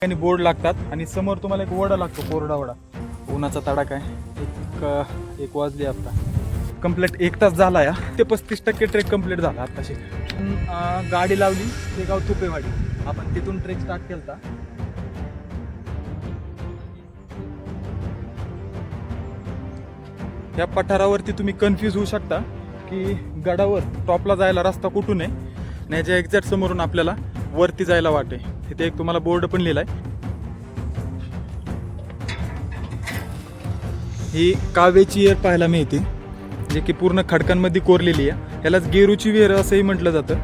आणि बोर्ड लागतात आणि समोर तुम्हाला एक वडा लागतो, कोरडा वडा. उन्हाचा तडाखा आहे. एक वाजली आता. कंप्लीट 1 तास झाला या. ते 35% ट्रेक कंप्लीट झाला आताशी. गाडी लावली ते गाव तुपेवाडी. आपण तिथून ट्रेक स्टार्ट केलता. या पठारावरती तुम्ही कन्फ्यूज होऊ शकता की गडावर टॉपला जायला रस्ता कुठून आहे. याच्या एक्झॅक्ट समोरून आपल्याला वरती जायला वाटे. तिथे एक तुम्हाला बोर्ड पण लिहिलाय. ही काव्याची विहीर पाहायला मिळते, जे की पूर्ण खडकांमध्ये कोरलेली आहे. यालाच गेरूची विहीर असंही म्हटलं जातं.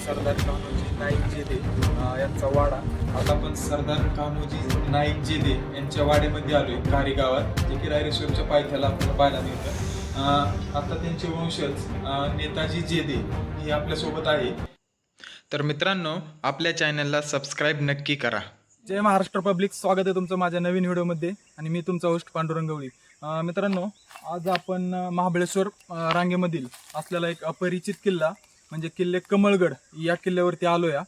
सरदार कान्होजी नाईक जेदे यांचा वाडा. आता आपण सरदार कान्होजी नाईक जेदे यांच्या वाड्यामध्ये आलोय, कारी गावात, जे की रायरेश्वरच्या पायथ्याला आपल्याला पाहायला मिळतं. आता त्यांचे वंशज नेताजी जेदे हे आपल्यासोबत आहे. तर मित्रांनो, आपल्या चॅनलला सबस्क्राईब नक्की करा. जय महाराष्ट्र पब्लिक, स्वागत आहे तुमचं माझ्या नवीन व्हिडिओमध्ये आणि मी तुमचा होस्ट पांडुरंग गवळी. मित्रांनो, आज आपण महाबळेश्वर रांगेमधील असलेला एक अपरिचित किल्ला म्हणजे किल्ले कमळगड या किल्ल्यावरती आलो या.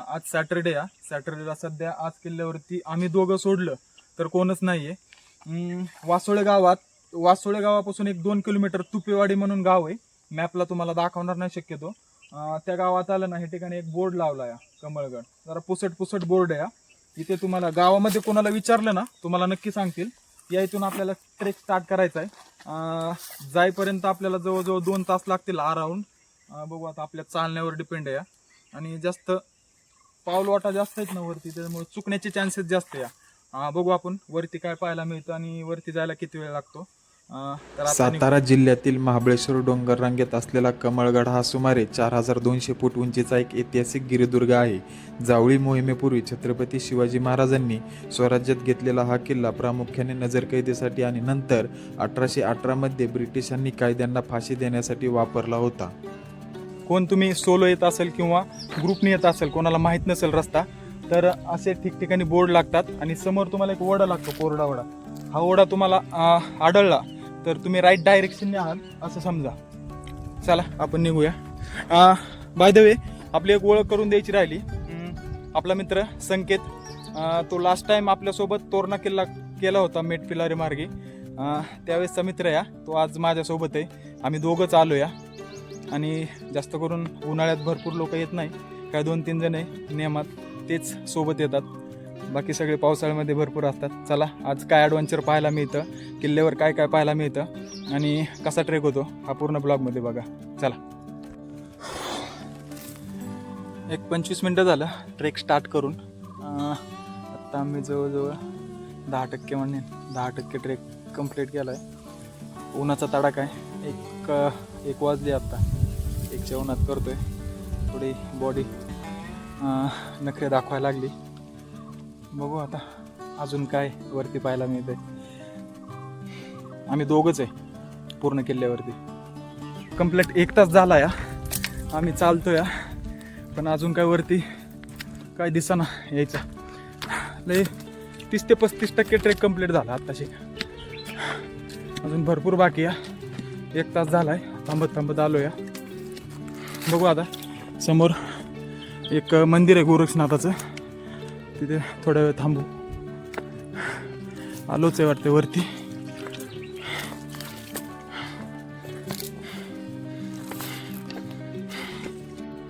आज सॅटर्डे या. सॅटर्डेला सध्या आज किल्ल्यावरती आम्ही दोघं सोडलं तर कोणच नाहीये. वासोळे गावापासून 1-2 किलोमीटर तुपेवाडी म्हणून गाव आहे. मॅपला तुम्हाला दाखवणार नाही शक्यतो. त्या गावात आलं ना, हे ठिकाणी एक बोर्ड लावला या, कमळगड. जरा पुसट बोर्ड आहे. इथे तुम्हाला गावामध्ये कोणाला विचारलं ना, तुम्हाला नक्की सांगतील. या इथून आपल्याला ट्रेक स्टार्ट करायचा आहे. जाईपर्यंत आपल्याला जवळजवळ 2 तास लागतील अराउंड. बघू आता, आपल्या चालण्यावर डिपेंड आहे. आणि जास्त पाऊलवाटा जास्त आहेत ना वरती, त्यामुळे चुकण्याचे चान्सेस जास्त आहे. बघू आपण वरती काय पाहायला मिळतं आणि वरती जायला किती वेळ लागतो. सातारा जिल्ह्यातील महाबळेश्वर डोंगर रांगेत असलेला कमळगड हा सुमारे 4200 फूट उंचीचा एक ऐतिहासिक गिरिदुर्ग आहे. जावळी मोहिमेपूर्वी छत्रपती शिवाजी महाराजांनी स्वराज्यात घेतलेला हा किल्ला प्रामुख्याने नजरकैदेसाठी आणि नंतर 1818 मध्ये ब्रिटिशांनी कायद्यांना फाशी देण्यासाठी वापरला होता. कोण तुम्ही सोलो येत असेल किंवा ग्रुपने येत असेल, कोणाला माहीत नसेल रस्ता, तर असे ठिकठिकाणी बोर्ड लागतात आणि समोर तुम्हाला एक वडा लागतो, कोरडा वडा. हा वडा तुम्हाला आढळला तर तुम्ही राईट डायरेक्शनने आहात असं समजा. चला आपण निघूया. बाय द वे, आपली एक ओळख करून द्यायची राहिली. आपला मित्र संकेत, तो लास्ट टाइम आपल्यासोबत तोरणा किल्ला केला होता मेटपिलारी मार्गे. त्यावेळेसचा मित्र या, तो आज माझ्यासोबत आहे. आम्ही दोघंच आलो या. आणि जास्त करून उन्हाळ्यात भरपूर लोक येत नाही, काय 2-3 जण आहे नियमात, तेच सोबत येतात. बाकी सगळे पावसाळ्यामध्ये भरपूर असतात. चला, आज काय ॲडव्हेंचर पाहायला मिळतं, किल्ल्यावर काय काय पाहायला मिळतं आणि कसा ट्रेक होतो, हा पूर्ण ब्लॉगमध्ये बघा. चला. 25 मिनटं झालं ट्रेक स्टार्ट करून. आत्ता आम्ही जवळजवळ 10% म्हणेन 10% ट्रेक कंप्लीट केला आहे. उन्हाचा तडाखा आहे. एक वाजली आत्ता. 1च्या उन्हात करतोय. थोडी बॉडी नखरे दाखवायला लागली. बघू आता अजून काय वरती पाहायला मिळतंय. आम्ही दोघंच आहे पूर्ण किल्ल्यावरती. कंप्लीट 1 तास झाला या. आम्ही चालतो या, पण अजून काय वरती काय दिसेना यायचं. लय 30 ते 35% ट्रेक कंप्लीट झाला आत्ताशी. अजून भरपूर बाकी या. 1 तास झालाय. थांबत आलो या. बघू आता, समोर एक मंदिर आहे गोरक्षनाथाचं, तिथे थोडा वेळ थांबू. आलोच आहे वाटतं वरती.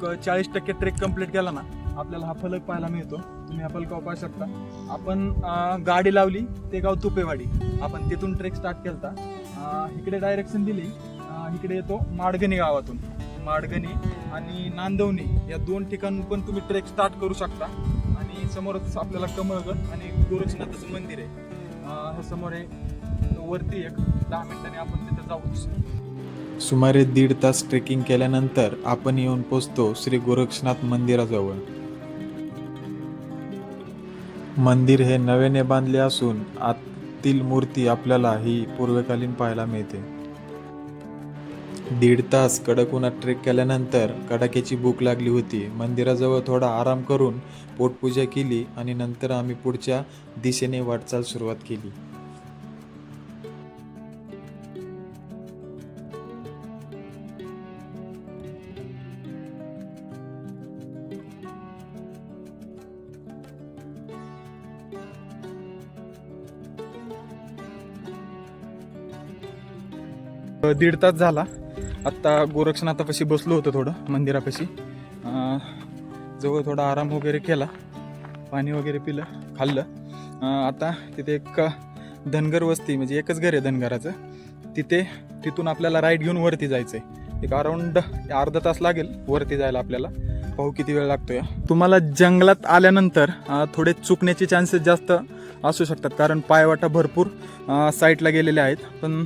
एक 40% ट्रेक कंप्लीट केला ना, आपल्याला हा फलक पाहायला मिळतो. तुम्ही हा फलक पाहू शकता. आपण गाडी लावली ते गाव तुपेवाडी. आपण तिथून ट्रेक स्टार्ट केलता. इकडे डायरेक्शन दिली, इकडे येतो माडगणी गावातून. माडगणी आणि नांदवणी या 2 ठिकाणून पण तुम्ही ट्रेक स्टार्ट करू शकता. आणि समोरच आपल्याला कमळगड आणि गोरक्षनाथाचं मंदिर आहे. हे समोर आहे. वरती एक 10 मिनिटांनी आपण तिथे जाऊ. सुमारे 1.5 तास ट्रेकिंग केल्यानंतर आपण येऊन पोचतो श्री गोरक्षनाथ मंदिराजवळ. मंदिर हे नव्याने बांधले असून आतील मूर्ती आपल्याला ही पूर्वकालीन पाहायला मिळते. 1.5 तास कडक उन्हात ट्रेक केल्यानंतर कडाक्याची भूक लागली होती. मंदिराजवळ थोडा आराम करून पोटपूजा केली आणि नंतर आम्ही पुढच्या दिशेने वाटचाल सुरुवात केली. 1.5 तास झाला. आत्ता गोरक्षनाथापाशी बसलो होतो थोडं मंदिरापाशी. जवळ थोडा आराम वगैरे केला, पाणी वगैरे पिलं, खाल्लं. आता तिथे एक धनगर वस्ती, म्हणजे एकच घर आहे धनगराचं, तिथून आपल्याला राईड घेऊन वरती जायचं आहे. एक अराऊंड अर्धा तास लागेल वरती जायला आपल्याला. पाहू किती वेळ लागतोय. तुम्हाला जंगलात आल्यानंतर थोडे चुकण्याचे चान्सेस जास्त असू शकतात, कारण पायवाटा भरपूर साईडला गेलेले आहेत. पण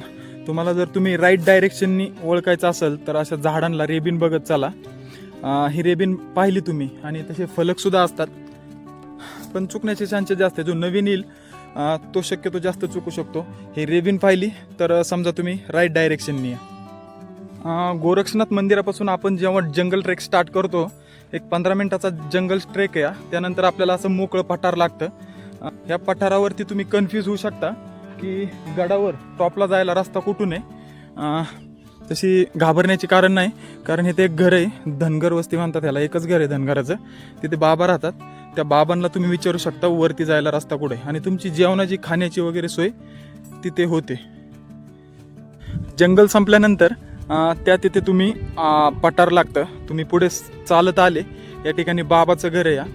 तुम्हाला जर तुम्ही राईट डायरेक्शननी ओळखायचं असेल तर अशा झाडांना रेबिन बघत चला. ही रेबिन पाहिली तुम्ही, आणि तसे फलकसुद्धा असतात, पण चुकण्याचे चान्सेस जास्त आहे. जो नवीन येईल तो शक्यतो जास्त चुकू शकतो. हे रेबिन पाहिली तर समजा तुम्ही राईट डायरेक्शननी या. गोरक्षनाथ मंदिरापासून आपण जेव्हा जंगल ट्रेक स्टार्ट करतो, एक 15 मिनिटाचा जंगल ट्रेक आहे. त्यानंतर आपल्याला असं मोकळं पठार लागतं. ह्या पठारावरती तुम्ही कन्फ्यूज होऊ शकता की गडावर टॉपला जायला रस्ता कुठून आहे. तशी घाबरण्याचे कारण नाही, कारण इथे एक घर आहे, धनगर वस्ती म्हणतात ह्याला. एकच घर आहे धनगराचं. तिथे बाबा राहतात. त्या बाबांना तुम्ही विचारू शकता वरती जायला रस्ता कुठे, आणि तुमची जेवणाची खाण्याची वगैरे सोय तिथे होते. जंगल संपल्यानंतर तिथे तुम्ही पठार लागतं. तुम्ही पुढे चालत आले, या ठिकाणी बाबाचं घर आहे. या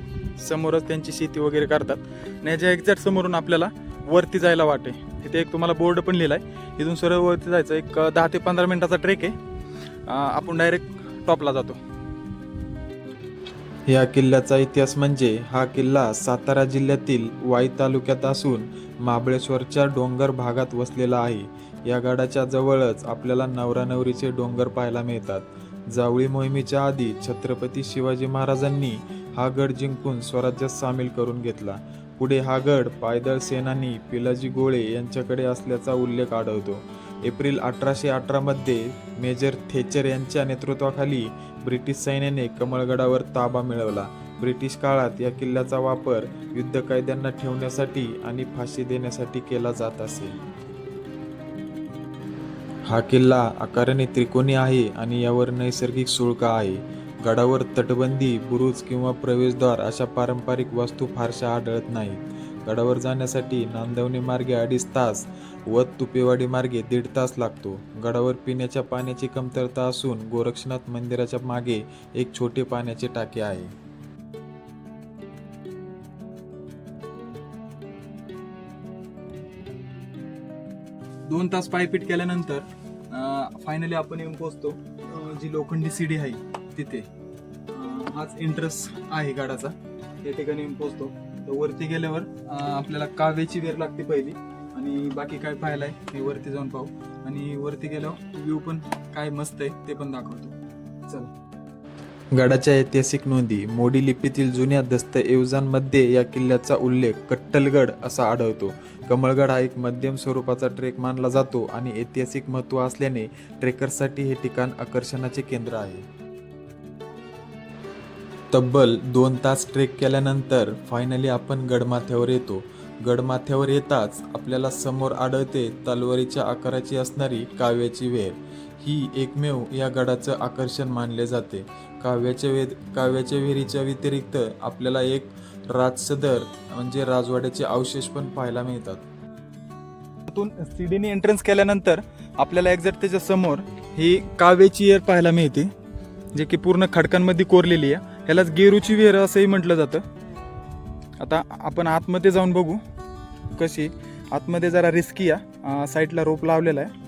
समोरच त्यांची शेती वगैरे करतात. आणि याच्या एक्झॅक्ट समोरून आपल्याला वरती जायला वाटे. तिथे एक तुम्हाला बोर्ड पण लिहिलाय. इथून सरळ वरती जायचं. एक 10 ते 15 मिनिटाचा ट्रेक आहे. आपण डायरेक्ट टॉपला जातो. या किल्ल्याचा इतिहास म्हणजे हा किल्ला सातारा जिल्ह्यातील वाई तालुक्यात असून महाबळेश्वरच्या डोंगर भागात वसलेला आहे. या गडाच्या जवळच आपल्याला नवरा नवरीचे डोंगर पाहायला मिळतात. जावळी मोहिमेच्या आधी छत्रपती शिवाजी महाराजांनी हा गड जिंकून स्वराज्यात सामील करून घेतला. पुढे हा गड पायदळ सेनानी पिलाजी गोळे यांच्याकडे असल्याचा उल्लेख आढळतो. एप्रिल 1818 मध्ये मेजर थेचर यांच्या नेतृत्वाखाली ब्रिटिश सैन्याने कमळगडावर ताबा मिळवला. ब्रिटिश काळात या किल्ल्याचा वापर युद्ध कैद्यांना ठेवण्यासाठी आणि फाशी देण्यासाठी केला जात असे. हा किल्ला आकाराने त्रिकोणी आहे आणि यावर नैसर्गिक सुळका आहे. गडावर तटबंदी, बुरुज किंवा प्रवेशद्वार अशा पारंपरिक वास्तू फारशा आढळत नाहीत. गडावर जाण्यासाठी नांदवणे मार्गे 2.5 तास व तुपेवाडी मार्गे 1.5 तास लागतो. गडावर पिण्याच्या पाण्याची कमतरता असून गोरक्षनाथ मंदिराच्या मागे एक छोटे पाण्याचे टाके आहे. दोन तास पायपीट केल्यानंतर फायनली आपण येऊन पोहोचतो. जी लोखंडी सीडी आहे तिथे. हाच एंट्रन्स आहे गडाचा. या ठिकाणी येऊन पोहोचतो. तर वरती गेल्यावर आपल्याला काव्याची वेर लागते पहिली, आणि बाकी काय पाहायलाय ते वरती जाऊन पाहू. आणि वरती गेल्यावर व्ह्यू पण काय मस्त आहे ते पण दाखवतो. चला. गडाच्या ऐतिहासिक नोंदी. मोडी लिपीतील जुन्या दस्तऐवजांमध्ये या किल्ल्याचा उल्लेख कट्टलगड असा आढळतो. कमळगड हा एक मध्यम स्वरूपाचा ट्रेक मानला जातो आणि ऐतिहासिक महत्त्व असल्याने ट्रेकर्ससाठी हे ठिकाण आकर्षणाचे केंद्र आहे. तब्बल 2 तास ट्रेक केल्यानंतर फायनली आपण गडमाथ्यावर येतो. गडमाथ्यावर येताच आपल्याला समोर आढळते तलवारीच्या आकाराची असणारी काव्याची वेर. ही एकमेव या गडाचं आकर्षण मानले जाते. काव्याच्या विहिरीच्या व्यतिरिक्त आपल्याला एक राजसदर म्हणजे राजवाड्याचे अवशेष पण पाहायला मिळतात. तिथून सीडीने एंट्रन्स केल्यानंतर आपल्याला एक्झॅक्ट त्याच्या समोर ही काव्याची विहीर पाहायला मिळते, जे की पूर्ण खडकांमध्ये कोरलेली आहे. ह्यालाच गेरूची विहीर असंही म्हटलं जातं. आता आपण आतमध्ये जाऊन बघू कशी. आतमध्ये जरा रिस्की आहे. साईडला रोप लावलेला आहे.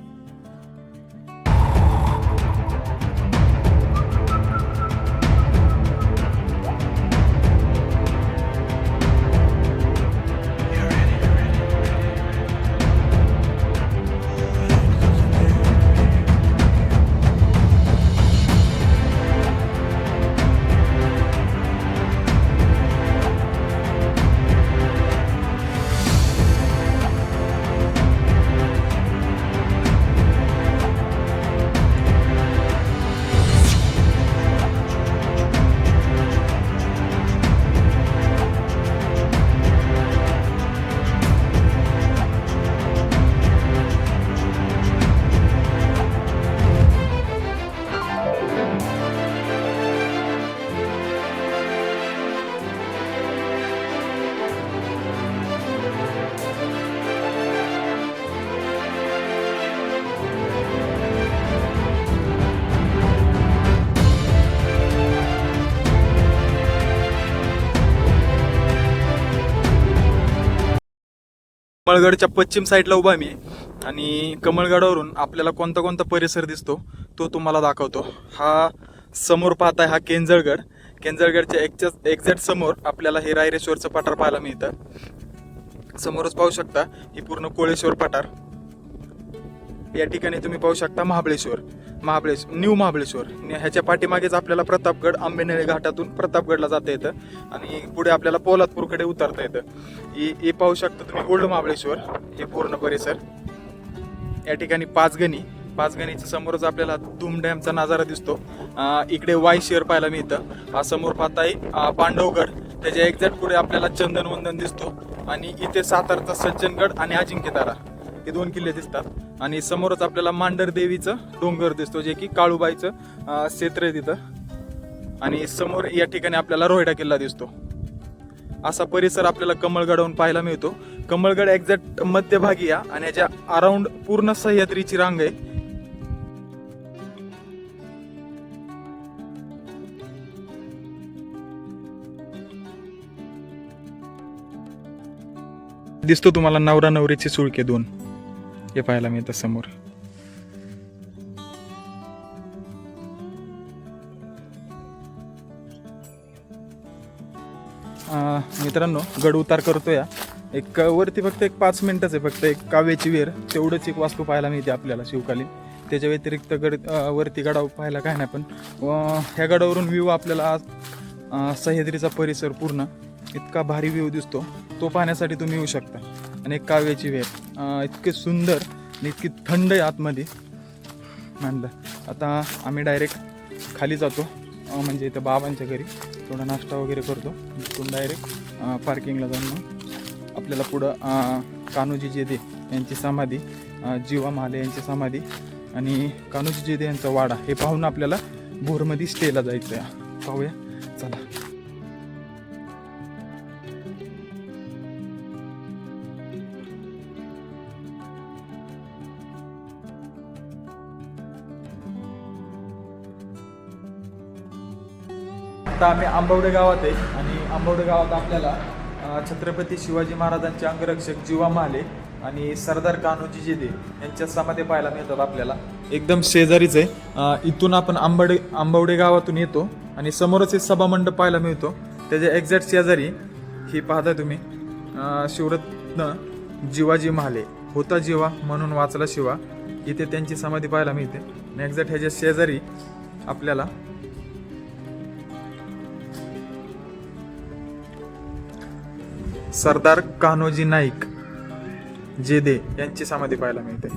कमळगडच्या पश्चिम साईडला उभा आहे मी आणि कमळगडावरून आपल्याला कोणता कोणता परिसर दिसतो तो तुम्हाला दाखवतो. हा समोर पाहताय हा केंजळगड. केंजळगडच्या एक्झॅक्ट समोर आपल्याला हे रायरेश्वरचं पठार पाहायला मिळतं. समोरच पाहू शकता ही पूर्ण कोळेश्वर पठार. या ठिकाणी तुम्ही पाहू शकता न्यू महाबळेश्वर. ह्याच्या पाठीमागेच आपल्याला प्रतापगड आंबेनळी घाटातून प्रतापगडला जाता येतं आणि पुढे आपल्याला पोलादपूरकडे उतरता येतं. हे पाहू शकता तुम्ही ओल्ड महाबळेश्वर हे पूर्ण परिसर. या ठिकाणी पाचगणीच्या समोरच आपल्याला धूम डॅमचा नजारा दिसतो. इकडे वाय शेअर पाहायला मिळतं. हा समोर पाहताय पांडवगड. त्याच्या एक्झॅक्ट पुढे आपल्याला चंदनवंदन दिसतो आणि इथे सातारचा सज्जनगड आणि अजिंक्यतारा हे 2 किल्ले दिसतात. आणि समोरच आपल्याला मांढर देवीचं डोंगर दिसतो जे की काळूबाईचं क्षेत्र आहे तिथं. आणि समोर या ठिकाणी आपल्याला रोहिडा किल्ला दिसतो. असा परिसर आपल्याला कमळगडावरून पाहायला मिळतो. कमळगड एक्झॅक्ट मध्यभागी या आणि याच्या अराउंड पूर्ण सह्याद्रीची रांग आहे. दिसतो तुम्हाला नवरा नवरीचे सुळके 2 हे पाहायला मिळतं समोर. मित्रांनो गड उतार करतो या वरती फक्त 5 मिनिटच आहे. फक्त एक काव्याची वेर तेवढंच एक वास्तू पाहायला मिळते आपल्याला शिवकालीन. त्याच्या व्यतिरिक्त वरती गडावर पाहायला काय नाही. पण ह्या गडावरून व्ह्यू आपल्याला सह्याद्रीचा परिसर पूर्ण इतका भारी व्ह्यू दिसतो. तो पाहण्यासाठी तुम्ही येऊ शकता. आणि एक काव्याची वेर इतके सुंदर आणि इतकी थंड आहे आतमध्ये मानलं. आता आम्ही डायरेक्ट खाली जातो म्हणजे इथं बाबांच्या घरी थोडा नाश्ता वगैरे करतो. तिथून डायरेक्ट पार्किंगला जाऊन मग आपल्याला पुढं कान्होजी जेदे यांची समाधी, जीवा महाले यांची समाधी आणि कान्होजी जेदे यांचा वाडा हे पाहून आपल्याला भोरमध्ये स्टेला जायचं आहे. पाहूया चला. आता आम्ही आंबवडे गावात आहे आणि आंबवडे गावात आपल्याला छत्रपती शिवाजी महाराजांचे अंगरक्षक जीवा महाले आणि सरदार कान्होजी जेदे यांच्या समाधी पाहायला मिळतात आपल्याला. एकदम शेजारीच आहे. इथून आपण आंबवडे गावातून येतो आणि समोरच एक सभामंडप पाहायला मिळतो. त्याच्या एक्झॅक्ट शेजारी ही पाहता तुम्ही शिवरत्न जीवाजी महाले होता जीवा म्हणून वाचला शिवा इथे त्यांची समाधी पाहायला मिळते. आणि एक्झॅक्ट ह्याच्या शेजारी आपल्याला सरदार कान्होजी नाईक जेदे यांची समाधी पाहायला मिळते.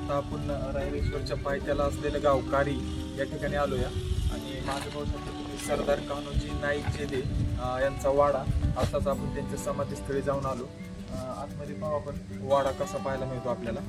आता आपण रायरेश्वरच्या पायथ्याला असलेलं गाव कारी या ठिकाणी आलो या आणि माझं पाहू शकतो तुम्ही सरदार कान्होजी नाईक जेदे यांचा वाडा. आताच आपण त्यांच्या समाधीस्थळी जाऊन आलो. आतमध्ये पाहू आपण वाडा कसा पाहायला मिळतो आपल्याला.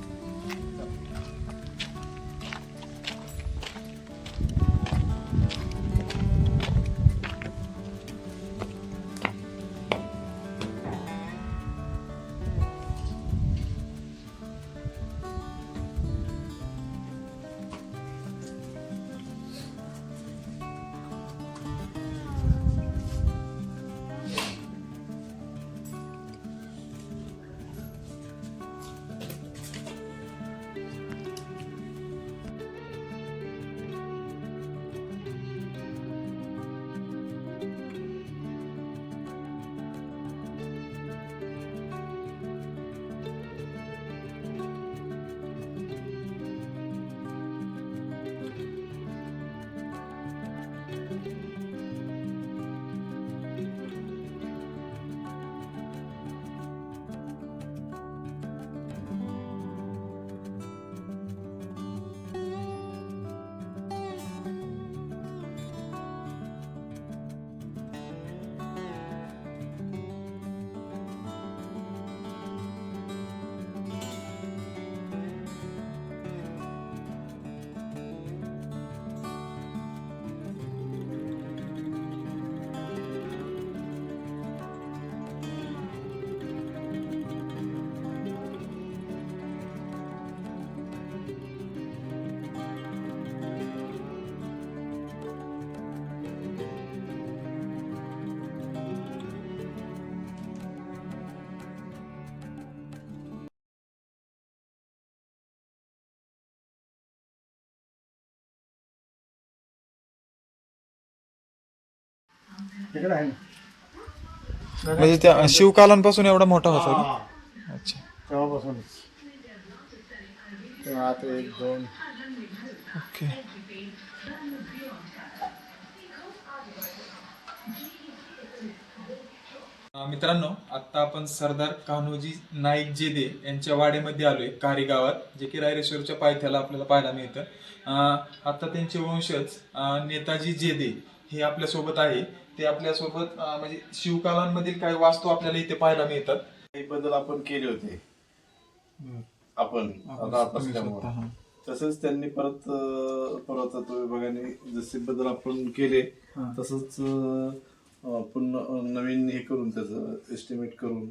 तिकडे आहे ना. म्हणजे त्या शिवकालांपासून एवढा मोठा होता का? हा, अच्छा. तेव्हापासूनच तेव्हा आता 1 2 ओके. मित्रांनो, आता आपण सरदार कान्होजी नाईक जेदे यांच्या वाड्यामध्ये आलोय, कारी गावात, जे की रायरेश्वरच्या पायथ्याला आपल्याला पाहायला मिळतं. आता त्यांचे वंशज नेताजी जेदे हे आपल्या सोबत आहे. ते आपल्या सोबत म्हणजे शिवकालांमधील काही वास्तू आपल्याला इथे पाहायला मिळतात. काही बदल आपण केले होते आपण राहत असल्यामुळे. तसंच त्यांनी परत पुरातत्व विभागाने जसे बदल आपण केले तसंच पुन्हा नवीन हे करून त्याचं एस्टिमेट करून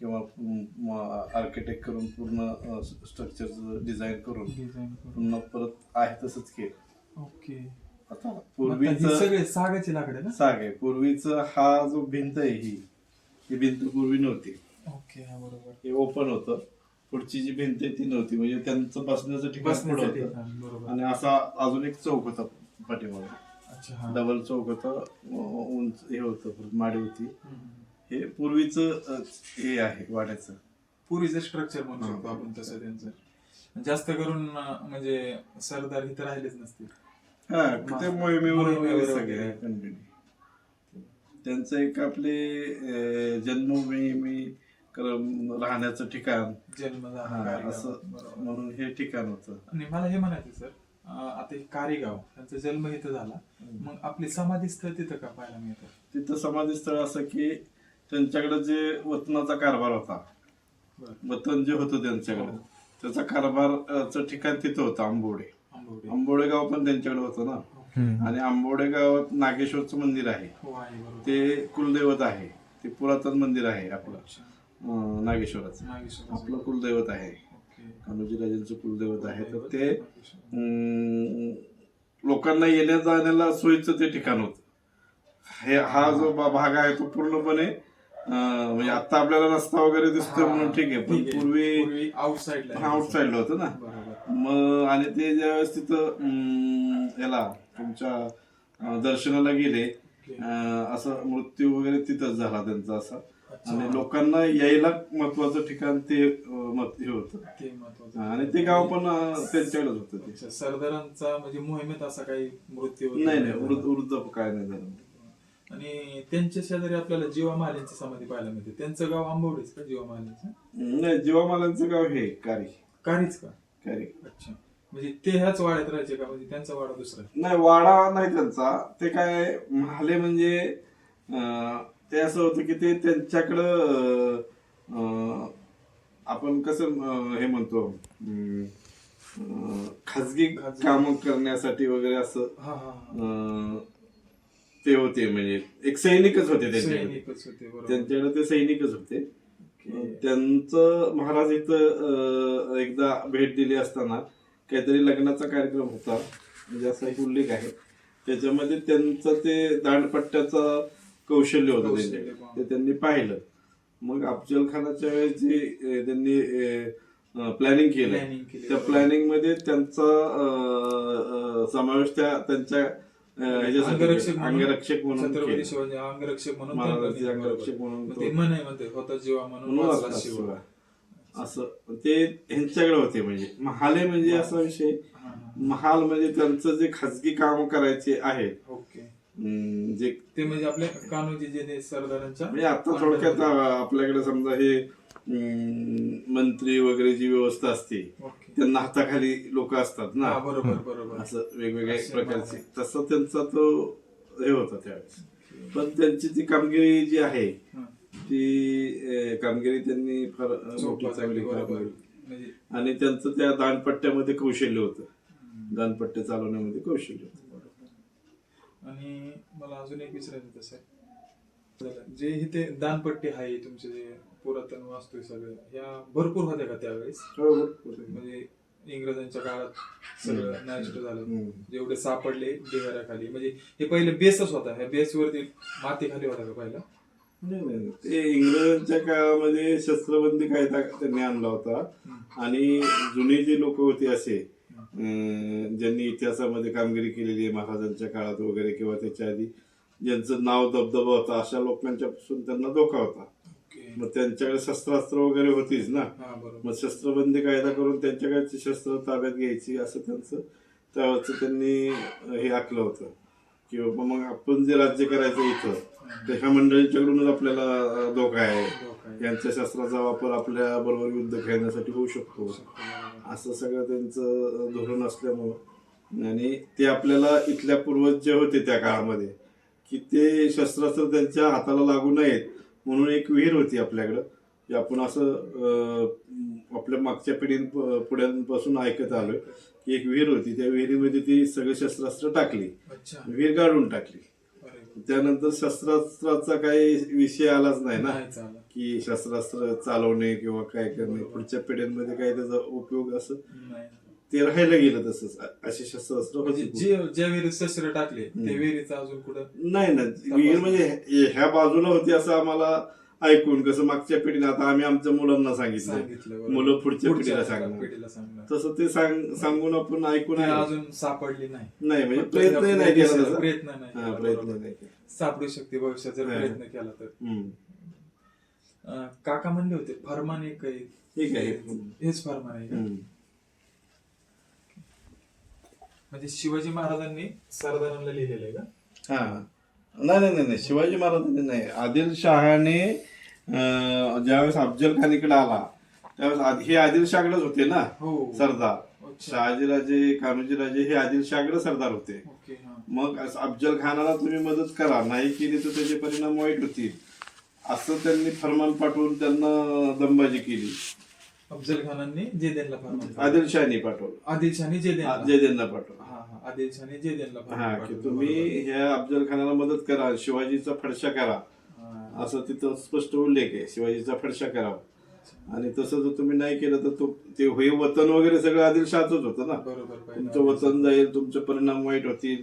किंवा आर्किटेक्ट करून पूर्ण स्ट्रक्चरचं डिझाईन करून पुन्हा परत आहे तसंच केलं. ओके. आता हे पूर्वीच सगळे सागाची लाकडे ना? साग आहे. पूर्वीच हा जो भिंत आहे ही भिंत पूर्वी नव्हती. ओके, हा बरोबर. हे ओपन होतं. पुढची जी भिंत आहे ती नव्हती, म्हणजे त्यांचं बसण्याचं ठिकाण पुढं होतं. बरोबर. आणि असा अजून एक चौक होता पाठीमागे. अच्छा. हा. डबल चौक होता, उंच हे होतं, माडी होती. हे पूर्वीच हे आहे वाड्याचं. पुरीचं स्ट्रक्चर म्हणू शकतो आपण तसं त्यांचं. जास्त करून म्हणजे सरदार इथं राहिलेच नसतील. हा, ते मोहिमेवर वगैरे सगळे वगैरे. कंटिन्यू. त्यांचं एक आपले जन्मभूमी राहण्याचं ठिकाण जन्म असं म्हणून हे ठिकाण होतं. आणि मला हे म्हणायचं सर, आता हे कारेगाव त्यांचा जन्म इथं झाला, मग आपली समाधी स्थळ तिथं का पाहायला मिळतं? तिथं समाधी स्थळ असं की त्यांच्याकडे जे वतनाचा कारभार होता, वतन जे होतं त्यांच्याकडे, त्याचा कारभारचं ठिकाण तिथं होतं. आंबोडे गाव पण त्यांच्याकडे होतं ना. आणि आंबोडे गावात नागेश्वरचं मंदिर आहे. ते कुलदैवत आहे. ते पुरातन मंदिर आहे आपलं नागेश्वराचं. आपलं कुलदैवत आहे, कान्होजी राजांचं कुलदैवत आहे. तर ते लोकांना येण्या जाण्याला सोयीचं ते ठिकाण होतं. हा जो भाग आहे तो पूर्णपणे म्हणजे आता आपल्याला रस्ता वगैरे दिसतोय म्हणून ठीक आहे, पण पूर्वी आउटसाइडला होतं ना. मग आणि ते ज्यावेळेस तिथं याला तुमच्या दर्शनाला गेले, असं मृत्यू वगैरे तिथंच झाला त्यांचा असा. आणि लोकांना यायला महत्वाचं ठिकाण ते हे होतं. आणि ते गाव पण त्यांच्याकडेच होतं. ते सरदारांचा म्हणजे मोहिमेत असा काही मृत्यू नाही, वृद्ध काय नाही झालं. आणि त्यांच्या शेजारी आपल्याला जीवा महालेंची समाधी पाहायला मिळते. त्यांचं गाव आंबवडेच का जीवा महालेंचं? नाही, जीवामालांचं गाव हे कारीच का? कारी. अच्छा. म्हणजे ते ह्याच वाड्यात राहायचे का? म्हणजे त्यांचा वाडा दुसरा? नाही, वाडा नाही त्यांचा. ते काय महाले म्हणजे ते असं होतं की ते त्यांच्याकडं आपण कसं हे म्हणतो खाजगी काम करण्यासाठी वगैरे असं ते होते. म्हणजे एक सैनिकच होते त्यांच्याकडे ते सैनिकच होते. त्यांचं महाराज इथं एकदा भेट दिली असताना काहीतरी लग्नाचा कार्यक्रम होता, म्हणजे असा एक उल्लेख आहे त्याच्यामध्ये. त्यांचं ते दांडपट्ट्याचं कौशल्य होतं त्यांच्याकडे, ते त्यांनी पाहिलं. मग अफजल खानाच्या वेळेस जे त्यांनी प्लॅनिंग केलं, त्या प्लॅनिंग मध्ये त्यांचा समावेश त्यांच्या अंगरक्षक म्हणून छत्रपती शिवाजी अंगरक्षक म्हणून महाराजांचे अंगरक्षक म्हणून होता जीवा म्हणून असं ते ह्यांच्याकडे होते. म्हणजे महाले म्हणजे असा विषय, महाल म्हणजे त्यांचं जे खाजगी काम करायचे आहेत. ओके. जे ते म्हणजे आपल्या कान्होजी जेदे सरदारांच्या म्हणजे आता थोडक्यात आपल्याकडे समजा हे मंत्री वगैरे जी व्यवस्था असते, त्यांना हाताखाली लोक असतात ना. बरोबर. असं वेगवेगळ्या प्रकारचे, तसं त्यांचा तो हे होता त्यावेळेस. पण त्यांची ती कामगिरी जी आहे ती कामगिरी त्यांनी फार मोठी चांगली केली. आणि त्यांचं त्या दानपट्ट्यामध्ये कौशल्य होतं, दानपट्टे चालवण्यामध्ये कौशल्य होतं. आणि मला अजून एक विचारायचं तसं, जे इथे दानपट्टी आहे तुमचे जे पुरातन वास्तू सगळं, ह्या भरपूर होत्या का त्यावेळेस? म्हणजे इंग्रजांच्या काळात सगळं नष्ट झालं, जेवढे सापडले ढिगाऱ्याखाली, म्हणजे हे पहिले बेसच होता, ह्या बेसवरती माती खाली होता का पहिला? नाही, ते इंग्रजांच्या काळामध्ये शस्त्रबंदी कायदा त्यांनी आणला होता. आणि जुने जे लोक होते असे ज्यांनी इतिहासामध्ये कामगिरी केलेली आहे महाराजांच्या काळात वगैरे किंवा त्याच्या आधी, ज्यांचं नाव दबदबा होता अशा लोकांच्यापासून त्यांना धोका होता. मग त्यांच्याकडे शस्त्रास्त्र वगैरे होतीच ना, मग शस्त्रबंदी कायदा करून त्यांच्याकडची शस्त्र ताब्यात घ्यायची असं त्यांचं त्यावेळेचं त्यांनी हे आखलं होतं की बाबा मग आपण जे राज्य करायचं इथं तर ह्या मंडळींच्याकडूनच आपल्याला धोका आहे, यांच्या शस्त्राचा वापर आपल्या बरोबर युद्ध खेळण्यासाठी होऊ शकतो, असं सगळं त्यांचं धोरण असल्यामुळं. आणि ते आपल्याला इथल्या पूर्वज जे होते त्या काळामध्ये की ते शस्त्रास्त्र त्यांच्या हाताला लागू नयेत म्हणून एक विहीर होती आपल्याकडं की आपण असं आपल्या मागच्या पुढ्यांपासून ऐकत आलोय की एक विहीर होती, त्या विहिरीमध्ये ती सगळे शस्त्रास्त्र टाकली, विहीर काढून टाकली. त्यानंतर शस्त्रास्त्राचा काही विषय आलाच नाही ना की शस्त्रास्त्र चालवणे किंवा काय करणे, पुढच्या पिढ्यांमध्ये काही त्याचा उपयोग असं ते राहायला गेलं तसंच. अशी शस्त्रास्त्र होती ज्या विहिरीत शस्त्र टाकले त्या विहिरीचा अजून कुठं नाही ना, विहीर म्हणजे ह्या बाजूला होती असं आम्हाला ऐकून, कसं मागच्या पिढीने आता आम्ही आमच्या मुलांना सांगितलं, मुलं पुढच्या पिढीला सांगणार, तसं ते सांगून आपण ऐकून अजून सापडली नाही म्हणजे प्रयत्न नाही केला, प्रयत्न नाही सापडू शकते भविष्यात जर प्रयत्न केला तर. काका म्हणले होते फरमान एक आहे, ठीक आहे, हेच फरमान आहे का? म्हणजे शिवाजी महाराजांनी सरदारांना लिहिलेलं आहे का? हा, नाही शिवाजी महाराजांनी नाही, आदिलशहाने ज्यावेळेस अफजल खानीकडे आला त्यावेळेस हे आदिलशहाकडेच होते ना सरदार. शहाजीराजे कान्होजीराजे हे आदिलशहाकडे सरदार होते. मग अफजल खानाला तुम्ही मदत करा, नाही केली तर त्याचे परिणाम वाईट होतील असं त्यांनी फरमान पाठवून त्यांना दमबाजी केली. अफजल खानांनी जेदेनला फरमान, आदिलशहानी पाठवलं, आदिलशहानी जेदेनला पाठवलं, आदिलशहानी जेदेनला हा की तुम्ही ह्या अफजल खानाला मदत करा, शिवाजीचा फडशा करा, असं तिथं स्पष्ट उल्लेख आहे, शिवाजीचा फडशा करावा. आणि तसं जर तुम्ही नाही केलं तर ते हे वतन वगैरे सगळं आदिलशहाच होतं ना, तुमचं वतन जाईल, तुमचे परिणाम वाईट होतील.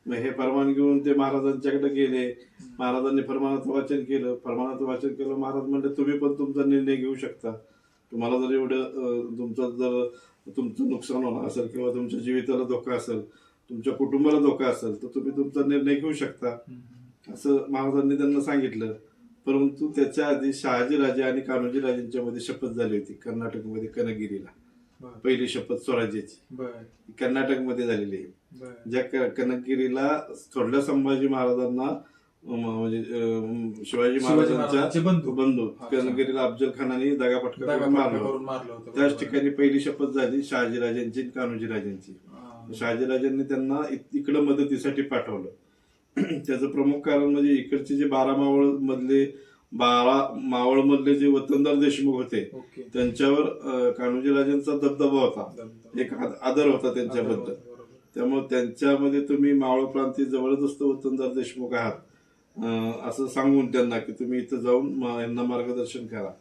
मग हे फरमान घेऊन ते महाराजांच्याकडे गेले, महाराजांनी फरमानाचं वाचन केलं, महाराज म्हणले तुम्ही पण तुमचा निर्णय घेऊ शकता, तुम्हाला जर एवढं तुमचं नुकसान होणार असेल किंवा तुमच्या जीविताला धोका असेल, तुमच्या कुटुंबाला धोका असेल तर तुम्ही तुमचा निर्णय घेऊ शकता असं महाराजांनी त्यांना सांगितलं. परंतु त्याच्या आधी शहाजीराजे आणि कान्होजीराजेंच्या मध्ये शपथ झाली होती कर्नाटकमध्ये कनगिरीला, पहिली शपथ स्वराज्याची कर्नाटकमध्ये झालेली आहे. ज्या कनगिरीला थोरल्या संभाजी महाराजांना म्हणजे शिवाजी महाराजांच्या बंधू कनगिरीला अफजल खानाने दगाफटका करून मारलं होतं, त्याच ठिकाणी पहिली शपथ झाली शहाजीराजांची आणि कान्होजीराजांची. शहाजीराजांनी त्यांना इकडं मदतीसाठी पाठवलं. त्याचं प्रमुख कारण म्हणजे इकडचे जे 12 मावळ मधले जे वतनदार देशमुख होते त्यांच्यावर कान्होजीराजांचा दबदबा होता, एक आदर होता त्यांच्याबद्दल. त्यामुळे त्यांच्यामध्ये तुम्ही मावळ प्रांतीय जबरदस्त वतनदार देशमुख आहात असं सांगून त्यांना की तुम्ही इथं जाऊन यांना मार्गदर्शन करा.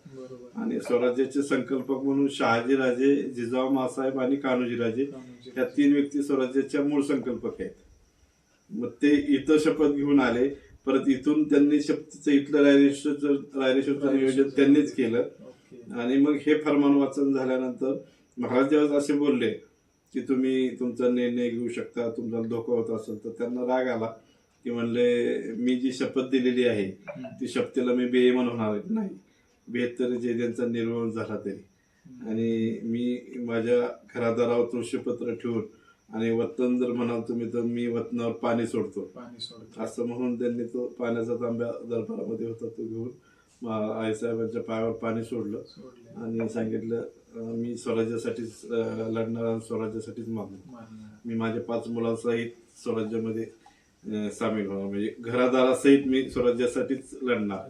आणि स्वराज्याचे संकल्पक म्हणून शहाजीराजे, जिजाऊ मासाहेब आणि कान्होजीराजे या 3 व्यक्ती स्वराज्याच्या मूळ संकल्पक आहेत. मग ते इथं शपथ घेऊन आले, परत इथून त्यांनी शपथीचं इथलं रायरेश्वरचं नियोजन त्यांनीच केलं. आणि मग हे फरमान वाचन झाल्यानंतर महाराज जेव्हा असे बोलले की तुम्ही तुमचा निर्णय घेऊ शकता, तुमचा धोका होत असेल, तर त्यांना राग आला की म्हणले मी जी शपथ दिलेली आहे ती शपथेला मी बेईमान होणार नाही, 72 जेद्यांचा निर्वहन झाला तरी, आणि मी माझ्या घरादारावर तुळशीपत्र ठेवून आणि वतन जर म्हणाल तुम्ही तर मी वतनावर पाणी सोडतो असं म्हणून त्यांनी तो पाण्याचा तांब्या दरबारामध्ये होता तो घेऊन आईसाहेबांच्या पायावर पाणी सोडलं आणि सांगितलं मी स्वराज्यासाठीच लढणार आणि स्वराज्यासाठीच मागणार, मी माझ्या 5 मुलांसहित स्वराज्यामध्ये सामील होणार, म्हणजे घरादारासहित मी स्वराज्यासाठीच लढणार.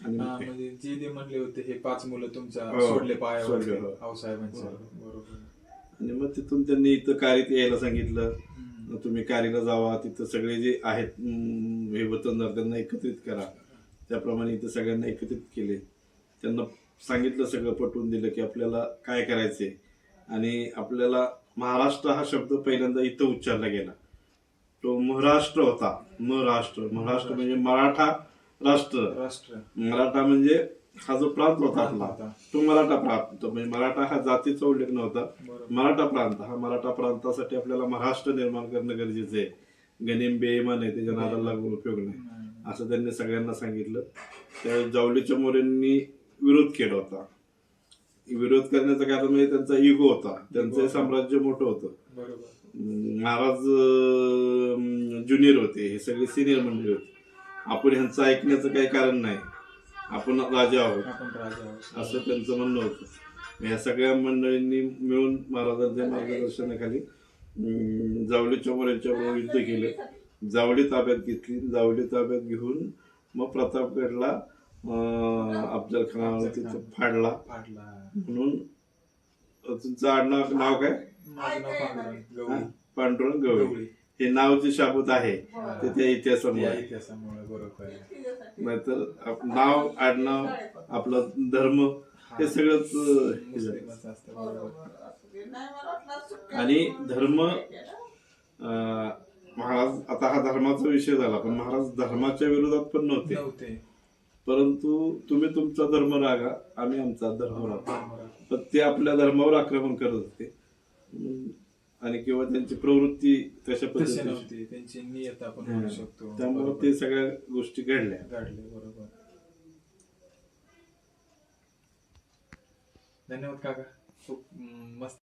आणि जे म्हणले होते हे 5 मुलं तुमच्या सोडले पायावर आऊसाहेबांच्या, बरोबर. आणि मग तिथून त्यांनी इथं कारीत यायला सांगितलं, तुम्ही कारीला जावा, तिथं सगळे जे आहेत हे वतनदार त्यांना एकत्रित करा. त्याप्रमाणे इथं सगळ्यांना एकत्रित केले, त्यांना सांगितलं, सगळं पटवून दिलं की आपल्याला काय करायचंय. आणि आपल्याला महाराष्ट्र हा शब्द पहिल्यांदा इथं उच्चारला गेला, तो महाराष्ट्र होता. महाराष्ट्र म्हणजे मराठा राष्ट्र, मराठा म्हणजे हा जो प्रांत होता आपला तो मराठा प्रांत, म्हणजे मराठा हा जातीचा उल्लेख नव्हता, मराठा प्रांत. हा मराठा प्रांतासाठी आपल्याला महाराष्ट्र निर्माण करणं गरजेचं आहे. गनिम बेईमान आहे, त्याच्या नादाला लागून उपयोग नाही असं त्यांनी सगळ्यांना सांगितलं. त्यावेळेस जावलीच्या मोऱ्यांनी विरोध केला होता. विरोध करण्याचं कारण म्हणजे त्यांचा इगो होता, त्यांचं साम्राज्य मोठं होतं. महाराज ज्युनियर होते, हे सगळे सिनियर मंडळी होते. आपण ह्यांचं ऐकण्याचं काही कारण नाही, आपण राजा आहोत असं त्यांचं म्हणणं होतं. या सगळ्या मंडळींनी मिळून महाराजांच्या मार्गदर्शनाखाली जावलीच्या मोऱ्यांच्याबरोबर युद्ध केलं. जावली ताब्यात घेतली. जावली ताब्यात घेऊन मग प्रतापगडला अफजल खानाला तिथं फाडला. म्हणून तुमचं आडनाव नाव काय? पांडुरंग गवळी. हे नाव जे शाबूत आहे ते त्या इतिहासामुळे. नाहीतर नाव, आडनाव, आपला धर्म हे सगळंच. आणि धर्म, महाराज, आता हा धर्माचा विषय झाला, पण महाराज धर्माच्या विरोधात पण नव्हते. परंतु तुम्ही तुमचा धर्म रागा, आम्ही आमचा धर्म राखा. पण ते आपल्या धर्मावर आक्रमण करत होते आणि किंवा त्यांची प्रवृत्ती तशा पद्धतीची, त्यांची नियत आपण म्हणू शकतो. त्यामुळे ते सगळ्या गोष्टी घडल्या. बरोबर. धन्यवाद काका, खूप मस्त.